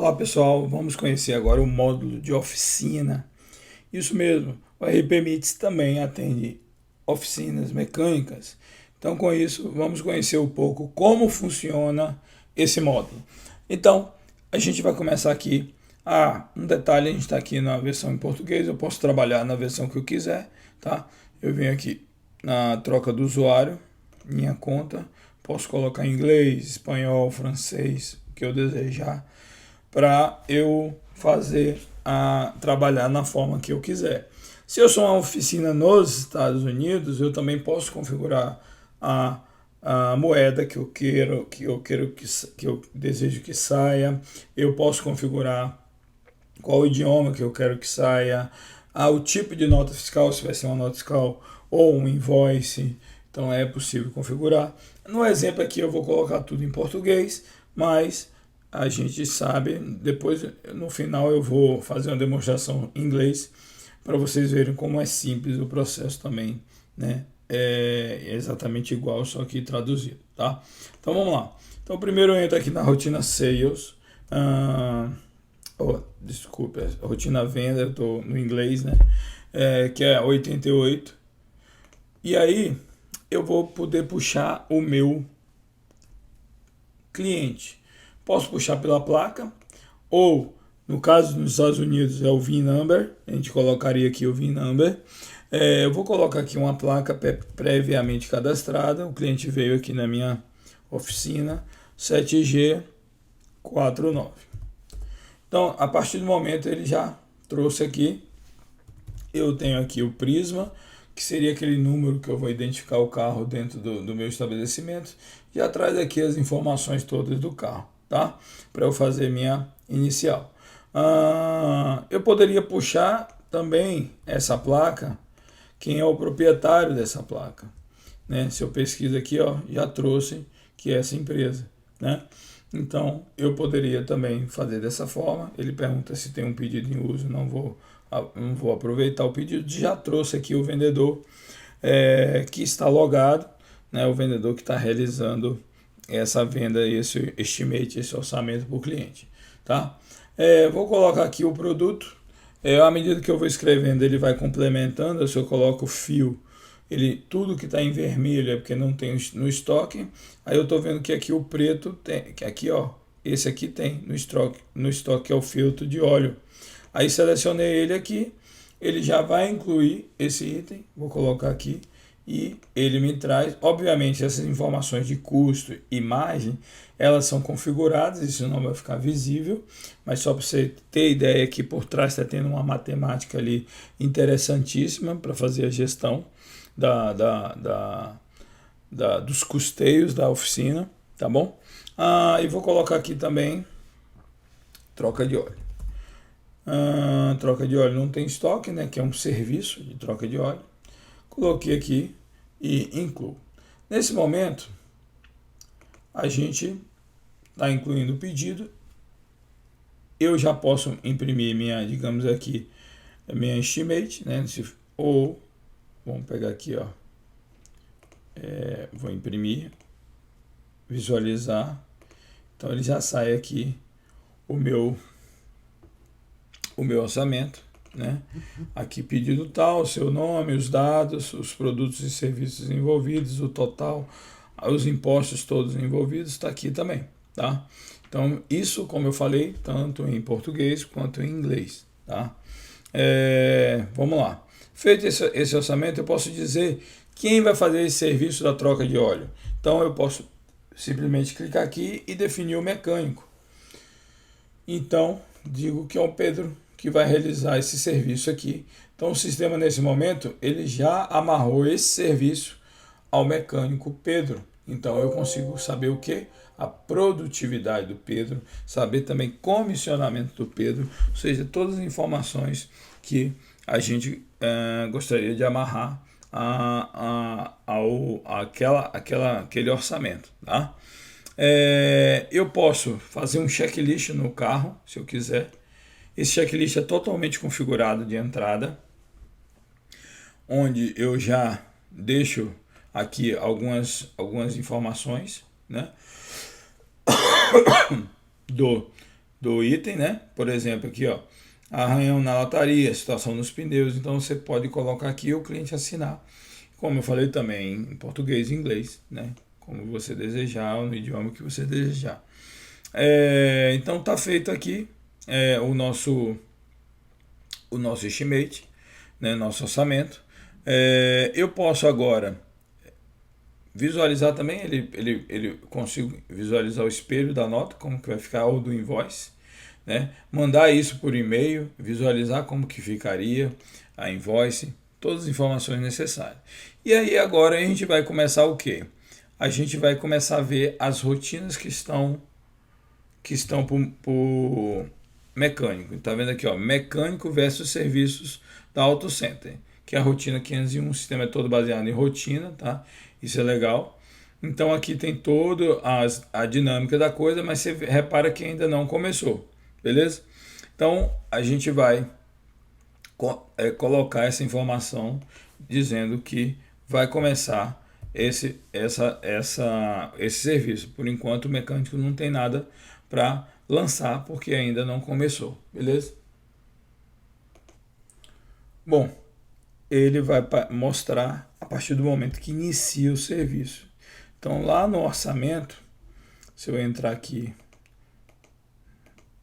Olá pessoal, vamos conhecer agora o módulo de oficina. Isso mesmo, o RPMITS também atende oficinas mecânicas. Então com isso vamos conhecer um pouco como funciona esse módulo. Então a gente vai começar aqui. Um detalhe, a gente está aqui na versão em português, eu posso trabalhar na versão que eu quiser, tá? Eu venho aqui na troca do usuário, minha conta, posso colocar inglês, espanhol, francês, o que eu desejar, para eu trabalhar na forma que eu quiser. Se eu sou uma oficina nos Estados Unidos, eu também posso configurar a moeda que eu desejo que saia. Eu posso configurar qual o idioma que eu quero que saia, o tipo de nota fiscal, se vai ser uma nota fiscal ou um invoice. Então é possível configurar. No exemplo aqui eu vou colocar tudo em português, mas a gente sabe, depois no final eu vou fazer uma demonstração em inglês para vocês verem como é simples o processo também, né? É exatamente igual, só que traduzido, tá? Então vamos lá. Então primeiro eu entro aqui na rotina Sales, desculpa, rotina venda, eu estou no inglês, né? Que é 88. E aí eu vou poder puxar o meu cliente. Posso puxar pela placa, ou no caso dos Estados Unidos é o VIN number, a gente colocaria aqui o VIN number. Eu vou colocar aqui uma placa previamente cadastrada, o cliente veio aqui na minha oficina, 7G49. Então, a partir do momento ele já trouxe aqui, eu tenho aqui o prisma, que seria aquele número que eu vou identificar o carro dentro do meu estabelecimento, e atrás aqui as informações todas do carro, tá? Para eu fazer minha inicial. Eu poderia puxar também essa placa, quem é o proprietário dessa placa, né? Se eu pesquiso aqui, ó, já trouxe que é essa empresa, né? Então eu poderia também fazer dessa forma. Ele pergunta se tem um pedido em uso, não vou aproveitar o pedido, já trouxe aqui o vendedor que está logado, né, o vendedor que está realizando essa venda, esse estimate, esse orçamento para o cliente. Tá? Vou colocar aqui o produto, à medida que eu vou escrevendo ele vai complementando. Se eu coloco o fio, tudo que está em vermelho é porque não tem no estoque. Aí eu estou vendo que aqui o preto tem, que aqui ó, esse aqui tem no estoque é o filtro de óleo. Aí selecionei ele aqui, ele já vai incluir esse item, vou colocar aqui, e ele me traz, obviamente essas informações de custo, imagem, elas são configuradas, isso não vai ficar visível, mas só para você ter ideia que por trás está tendo uma matemática ali interessantíssima para fazer a gestão dos custeios da oficina, tá bom? E vou colocar aqui também troca de óleo. Troca de óleo não tem estoque, né, que é um serviço de troca de óleo. Coloquei aqui e incluo. Nesse momento, a gente está incluindo o pedido. Eu já posso imprimir minha, digamos aqui, minha estimate, né? Ou vamos pegar aqui, ó. Vou imprimir, visualizar. Então ele já sai aqui o meu orçamento, né? Aqui pedido tal, seu nome, os dados, os produtos e serviços envolvidos, o total, os impostos todos envolvidos, está aqui também, tá? Então isso, como eu falei, tanto em português quanto em inglês, tá? Vamos lá. Feito esse orçamento, eu posso dizer quem vai fazer esse serviço da troca de óleo. Então eu posso simplesmente clicar aqui e definir o mecânico. Então digo que é o Pedro que vai realizar esse serviço aqui. Então o sistema nesse momento ele já amarrou esse serviço ao mecânico Pedro. Então eu consigo saber o que? A produtividade do Pedro, saber também comissionamento do Pedro, ou seja, todas as informações que a gente gostaria de amarrar aquele orçamento, tá? Eu posso fazer um checklist no carro, se eu quiser. Esse checklist é totalmente configurado de entrada, onde eu já deixo aqui algumas informações, né, do item, né? Por exemplo, aqui, ó, arranhão na lataria, situação nos pneus. Então você pode colocar aqui o cliente assinar. Como eu falei também em português e inglês, né? Como você desejar, no idioma que você desejar. Então tá feito aqui o nosso estimate, né? Nosso orçamento. Eu posso agora visualizar também, ele consigo visualizar o espelho da nota, como que vai ficar, ou do invoice, né? Mandar isso por e-mail, visualizar como que ficaria a invoice, todas as informações necessárias. E aí agora a gente vai começar o quê? A gente vai começar a ver as rotinas que estão por mecânico. Tá vendo aqui, ó, mecânico versus serviços da Auto Center, que é a rotina 501, o sistema é todo baseado em rotina, tá? Isso é legal. Então aqui tem toda a dinâmica da coisa, mas você repara que ainda não começou, beleza? Então a gente vai colocar essa informação dizendo que vai começar esse serviço. Por enquanto o mecânico não tem nada para lançar porque ainda não começou, beleza? Bom, ele vai mostrar a partir do momento que inicia o serviço. Então lá no orçamento, se eu entrar aqui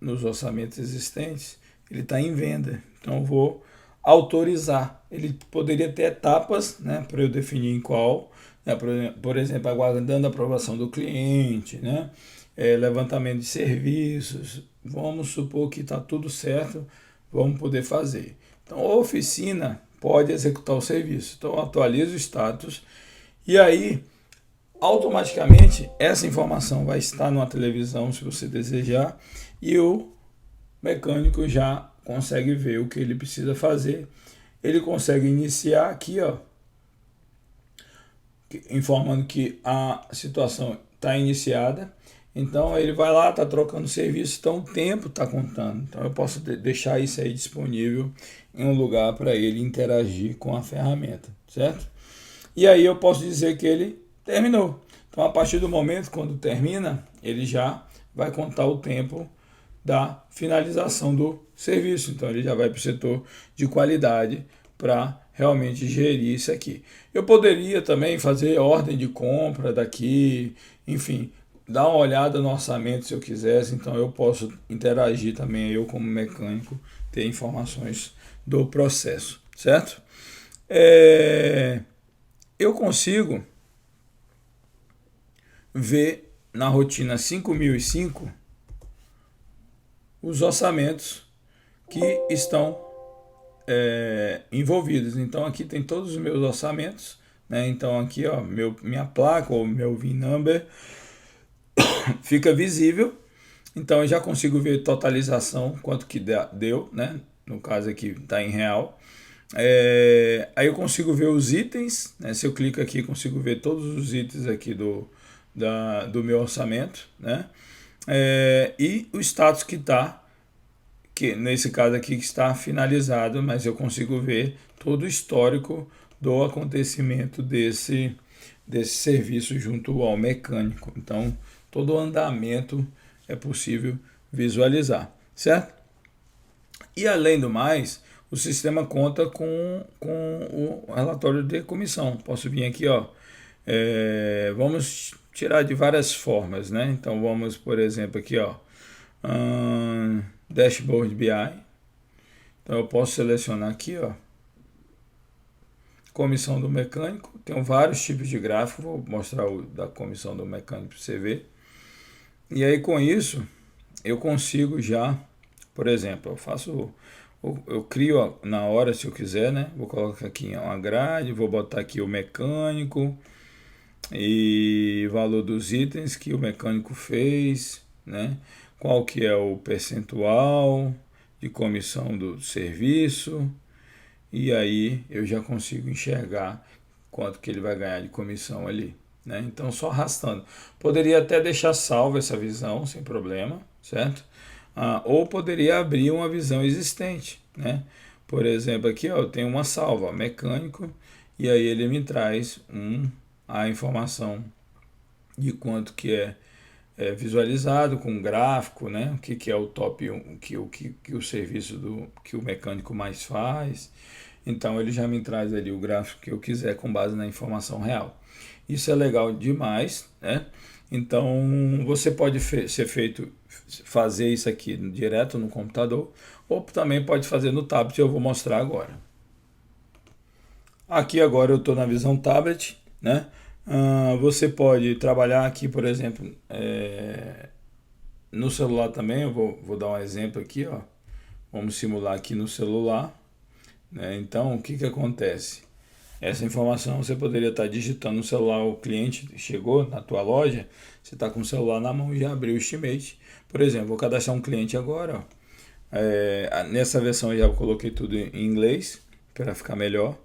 nos orçamentos existentes, ele está em venda. Então eu vou autorizar. Ele poderia ter etapas, né, para eu definir em qual, né, por exemplo, aguardando a aprovação do cliente, né, levantamento de serviços. Vamos supor que está tudo certo, vamos poder fazer. Então a oficina pode executar o serviço. Então atualiza o status e aí automaticamente essa informação vai estar numa televisão se você desejar e o mecânico já consegue ver o que ele precisa fazer. Ele consegue iniciar aqui, ó, informando que a situação está iniciada. Então ele vai lá, está trocando serviço, então o tempo está contando. Então eu posso deixar isso aí disponível em um lugar para ele interagir com a ferramenta, certo? E aí eu posso dizer que ele terminou. Então a partir do momento quando termina, ele já vai contar o tempo da finalização do serviço. Então ele já vai para o setor de qualidade para realmente gerir isso aqui. Eu poderia também fazer ordem de compra daqui, enfim, dar uma olhada no orçamento se eu quisesse. Então eu posso interagir também, eu como mecânico, ter informações do processo, certo? Eu consigo ver na rotina 5005 os orçamentos que estão envolvidos. Então aqui tem todos os meus orçamentos, né? Então aqui, ó, minha placa ou meu VIN number fica visível. Então eu já consigo ver totalização, quanto que deu, né? No caso aqui está em real. Aí eu consigo ver os itens, né? Se eu clico aqui, consigo ver todos os itens aqui do meu orçamento, né? E o status que está, que nesse caso aqui que está finalizado, mas eu consigo ver todo o histórico do acontecimento desse serviço junto ao mecânico. Então, todo o andamento é possível visualizar, certo? E além do mais, o sistema conta com o relatório de comissão. Posso vir aqui, ó, vamos tirar de várias formas, né? Então vamos, por exemplo, aqui, ó, Dashboard BI. Então eu posso selecionar aqui, ó, comissão do mecânico. Tem vários tipos de gráfico, vou mostrar o da comissão do mecânico para você ver. E aí com isso eu consigo já, por exemplo, eu crio na hora se eu quiser, né? Vou colocar aqui uma grade, vou botar aqui o mecânico e valor dos itens que o mecânico fez, né? Qual que é o percentual de comissão do serviço, e aí eu já consigo enxergar quanto que ele vai ganhar de comissão ali, né? Então só arrastando. Poderia até deixar salva essa visão sem problema, certo? Ou poderia abrir uma visão existente, né? Por exemplo, aqui, ó, eu tenho uma salva, mecânico, e aí ele me traz a informação de quanto que é visualizado com gráfico, né? O que é o top 1, que o serviço que o mecânico mais faz. Então ele já me traz ali o gráfico que eu quiser com base na informação real. Isso é legal demais, né? Então você pode fazer isso aqui direto no computador, ou também pode fazer no tablet, eu vou mostrar agora. Aqui agora eu estou na visão tablet, né? Você pode trabalhar aqui, por exemplo, no celular também. Eu vou dar um exemplo aqui, ó. Vamos simular aqui no celular, né? Então, o que acontece? Essa informação você poderia estar digitando no celular, o cliente chegou na tua loja, você está com o celular na mão e já abriu o Estimate. Por exemplo, vou cadastrar um cliente agora, ó. Nessa versão eu já coloquei tudo em inglês para ficar melhor.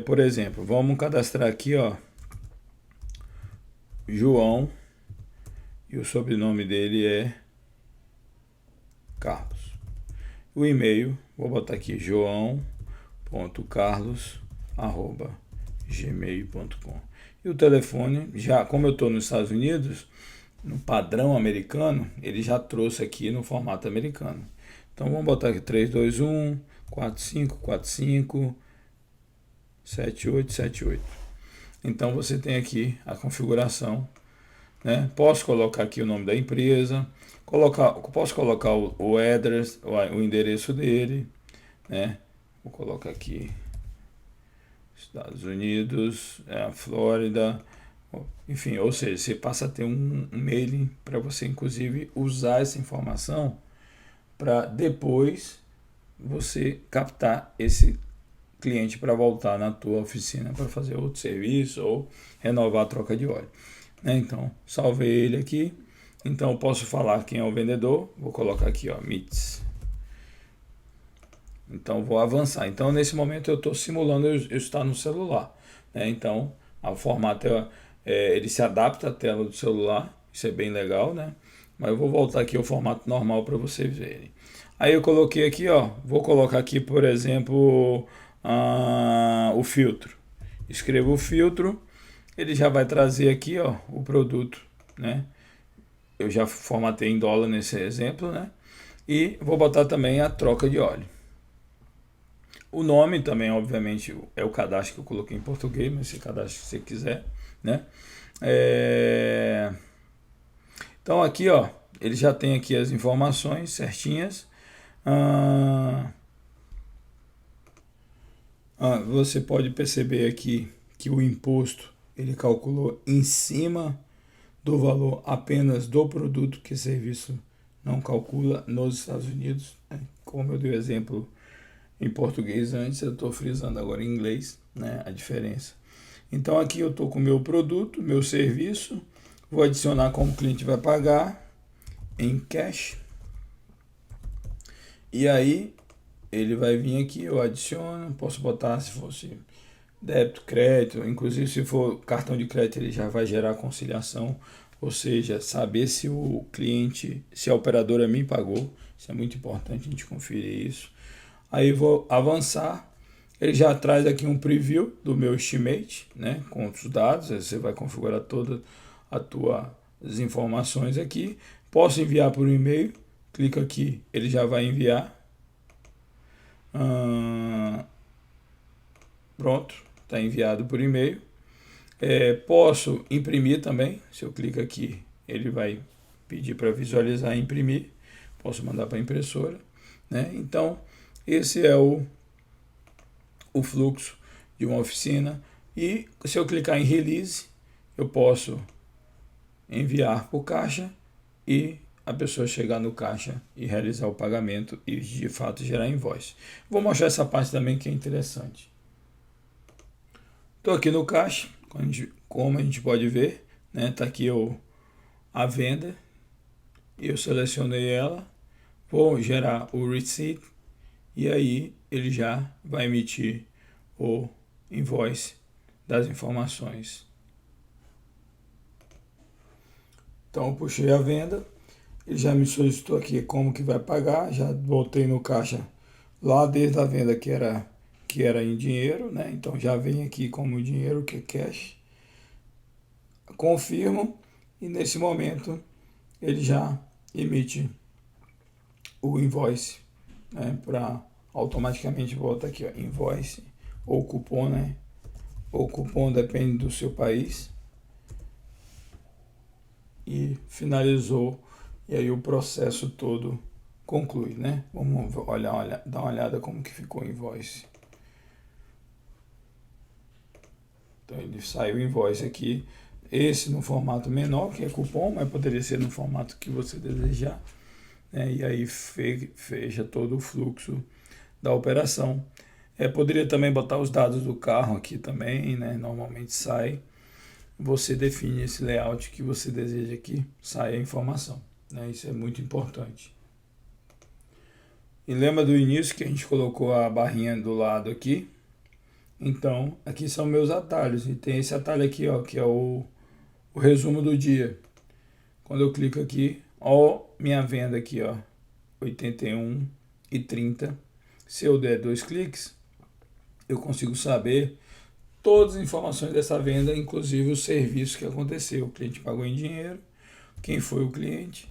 Por exemplo, vamos cadastrar aqui, ó, João, e o sobrenome dele é Carlos. O e-mail, vou botar aqui joão.carlos@gmail.com. E o telefone, já como eu estou nos Estados Unidos, no padrão americano, ele já trouxe aqui no formato americano. Então vamos botar aqui 321 4545 7878. Então você tem aqui a configuração, né? Posso colocar aqui o nome da empresa, posso colocar o address, o endereço dele, né? Vou colocar aqui Estados Unidos, a Flórida, enfim, ou seja, você passa a ter um mailing para você inclusive usar essa informação para depois você captar esse cliente para voltar na tua oficina para fazer outro serviço ou renovar a troca de óleo, né? Então, salvei ele aqui. Então, eu posso falar quem é o vendedor. Vou colocar aqui, ó, MITS. Então, vou avançar. Então, nesse momento, eu estou simulando eu estar no celular, né? Então, o formato ele se adapta à tela do celular. Isso é bem legal, né? Mas eu vou voltar aqui ao formato normal para vocês verem. Aí eu coloquei aqui, ó. Vou colocar aqui, por exemplo, o filtro. Escrevo o filtro, ele já vai trazer aqui, ó, o produto, né? Eu já formatei em dólar nesse exemplo, né? E vou botar também a troca de óleo. O nome também, obviamente, é o cadastro que eu coloquei em português, mas esse cadastro se você quiser, né? Então aqui, ó, ele já tem aqui as informações certinhas. Você pode perceber aqui que o imposto ele calculou em cima do valor apenas do produto, que serviço não calcula nos Estados Unidos, né? Como eu dei o exemplo em português antes, eu estou frisando agora em inglês, né, a diferença. Então aqui eu estou com o meu produto, meu serviço, vou adicionar como o cliente vai pagar em cash, e aí ele vai vir aqui, eu adiciono, posso botar se fosse débito, crédito, inclusive se for cartão de crédito ele já vai gerar conciliação, ou seja, saber se o cliente, se a operadora me pagou. Isso é muito importante a gente conferir isso. Aí vou avançar, ele já traz aqui um preview do meu estimate, né, com os dados, você vai configurar todas as tuas informações aqui. Posso enviar por e-mail, clica aqui, ele já vai enviar. Pronto, está enviado por e-mail. Posso imprimir também, se eu clico aqui, ele vai pedir para visualizar e imprimir. Posso mandar para a impressora, né? Então, esse é o fluxo de uma oficina. E se eu clicar em Release, eu posso enviar para o caixa e a pessoa chegar no caixa e realizar o pagamento e de fato gerar invoice. Vou mostrar essa parte também que é interessante. Estou aqui no caixa, como a gente pode ver, né? Tá aqui a venda, eu selecionei ela, vou gerar o receipt e aí ele já vai emitir o invoice das informações. Então eu puxei a venda, ele já me solicitou aqui como que vai pagar, já voltei no caixa lá desde a venda que era em dinheiro, né? Então já vem aqui como dinheiro, que é cash. Confirmo e nesse momento ele já emite o invoice, né, para automaticamente volta aqui, ó, invoice ou cupom, né? Ou cupom depende do seu país. E finalizou, e aí o processo todo conclui, né? Vamos dar uma olhada como que ficou o invoice. Então ele saiu o invoice aqui, esse no formato menor, que é cupom, mas poderia ser no formato que você desejar, né? E aí fecha todo o fluxo da operação. Poderia também botar os dados do carro aqui também, né? Normalmente sai. Você define esse layout que você deseja que saia a informação, né? Isso é muito importante. E lembra do início que a gente colocou a barrinha do lado aqui? Então, aqui são meus atalhos. E tem esse atalho aqui, ó, que é o resumo do dia. Quando eu clico aqui, ó, minha venda aqui, ó, 81,30. Se eu der 2 cliques, eu consigo saber todas as informações dessa venda, inclusive o serviço que aconteceu. O cliente pagou em dinheiro, quem foi o cliente,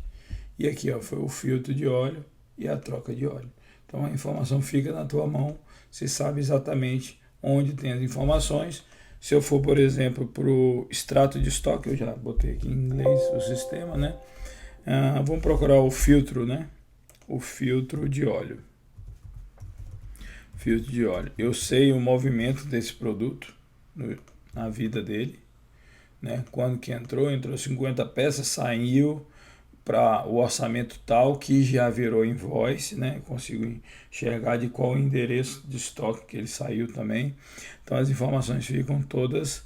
e aqui, ó, foi o filtro de óleo e a troca de óleo. Então a informação fica na tua mão, você sabe exatamente onde tem as informações. Se eu for, por exemplo, para o extrato de estoque, eu já botei aqui em inglês o sistema, né? Vamos procurar o filtro, né? O filtro de óleo. Filtro de óleo. Eu sei o movimento desse produto na vida dele, né? Quando que entrou 50 peças, saiu para o orçamento tal que já virou invoice, né? Consigo enxergar de qual endereço de estoque que ele saiu também. Então as informações ficam todas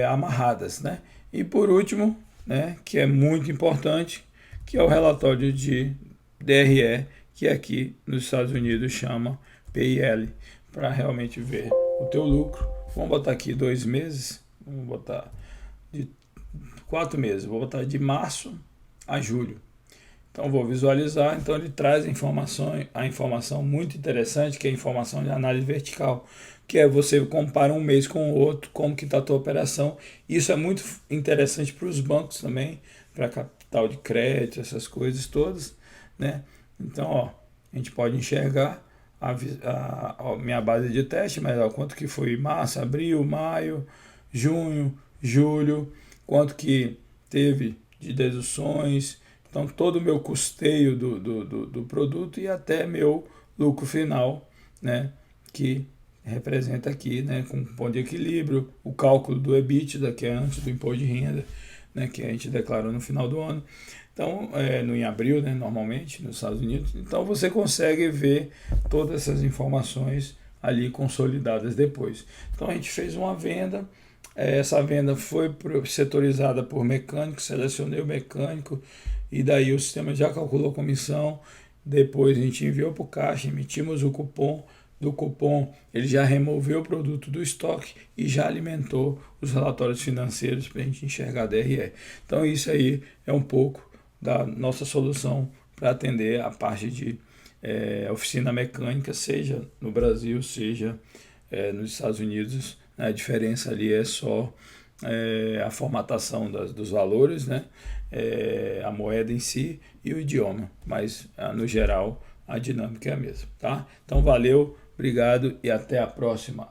amarradas, né? E por último, né, que é muito importante, que é o relatório de DRE, que aqui nos Estados Unidos chama PIL, para realmente ver o teu lucro. Vamos botar aqui 2 meses, vamos botar de 4 meses, vou botar de março a julho. Então vou visualizar, então ele traz a informação muito interessante, que é a informação de análise vertical, que é você compara um mês com o outro, como que está a tua operação. Isso é muito interessante para os bancos também, para capital de crédito, essas coisas todas, né? Então, ó, a gente pode enxergar a minha base de teste, mas ó, quanto que foi março, abril, maio, junho, julho, quanto que teve de deduções, então todo o meu custeio do produto e até meu lucro final, né, que representa aqui, né, com ponto de equilíbrio, o cálculo do EBITDA, que é antes do imposto de renda, né, que a gente declarou no final do ano. Então, em abril, né, normalmente, nos Estados Unidos. Então, você consegue ver todas essas informações ali consolidadas depois. Então, a gente fez uma venda. Essa venda foi setorizada por mecânico, selecionei o mecânico e daí o sistema já calculou a comissão. Depois a gente enviou para o caixa, emitimos o cupom. Do cupom, ele já removeu o produto do estoque e já alimentou os relatórios financeiros para a gente enxergar a DRE. Então, isso aí é um pouco da nossa solução para atender a parte de oficina mecânica, seja no Brasil, seja nos Estados Unidos. A diferença ali é só a formatação dos valores, né? A moeda em si e o idioma, mas no geral a dinâmica é a mesma, tá? Então valeu, obrigado e até a próxima.